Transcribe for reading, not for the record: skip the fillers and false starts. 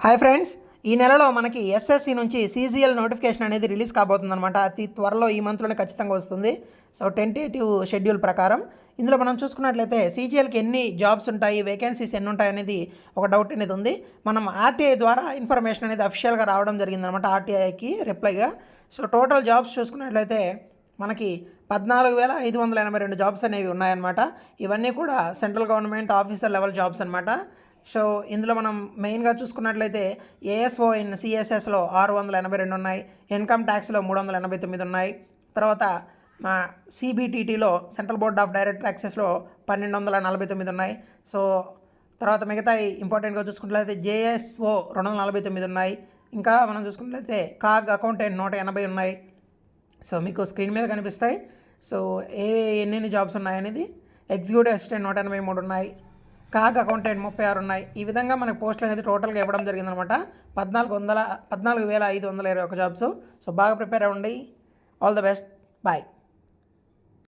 Hi friends, ఈ నెలలో మనకి ఎస్ఎస్సి నుంచి సీజీఎల్ నోటిఫికేషన్ అనేది రిలీజ్ కాబోతుందన్నమాట. అతి త్వరలో ఈ మంత్లోనే ఖచ్చితంగా వస్తుంది. సో టెంటేటివ్ షెడ్యూల్ ప్రకారం ఇందులో మనం చూసుకున్నట్లయితే సీజీఎల్కి ఎన్ని జాబ్స్ ఉంటాయి, వేకెన్సీస్ ఎన్ని ఉంటాయి అనేది ఒక డౌట్ అనేది ఉంది. మనం ఆర్టీఐ ద్వారా ఇన్ఫర్మేషన్ అనేది అఫిషియల్గా రావడం జరిగిందనమాట, ఆర్టీఐకి రిప్లైగా. సో టోటల్ జాబ్స్ చూసుకున్నట్లయితే మనకి 14,582 జాబ్స్ అనేవి ఉన్నాయన్నమాట. ఇవన్నీ కూడా central government officer level jobs అనమాట. సో ఇందులో మనం మెయిన్గా చూసుకున్నట్లయితే ఏఎస్ఓ ఇన్ సిఎస్ఎస్లో 682 ఉన్నాయి, ఇన్కమ్ ట్యాక్స్లో 389 ఉన్నాయి, తర్వాత మా సిబిటిటీలో సెంట్రల్ బోర్డ్ ఆఫ్ డైరెక్ట్ ట్యాక్సెస్లో 1249 ఉన్నాయి. సో తర్వాత మిగతా ఇంపార్టెంట్గా చూసుకున్నట్లయితే జేఎస్ఓ 249 ఉన్నాయి. ఇంకా మనం చూసుకున్నట్లయితే కాగ్ అకౌంటెంట్ 180 ఉన్నాయి. సో మీకు స్క్రీన్ మీద కనిపిస్తాయి. సో ఎన్ని జాబ్స్ ఉన్నాయనేది. ఎగ్జిక్యూటివ్ అసిస్టెంట్ 183 ఉన్నాయి, కాగ్ అకౌంటెంట్ 36 ఉన్నాయి. ఈ విధంగా మనకు పోస్టులు అనేది టోటల్గా ఇవ్వడం జరిగిందనమాట. 14,521 జాబ్స్. సో బాగా ప్రిపేర్ అవ్వండి. All the best. బాయ్.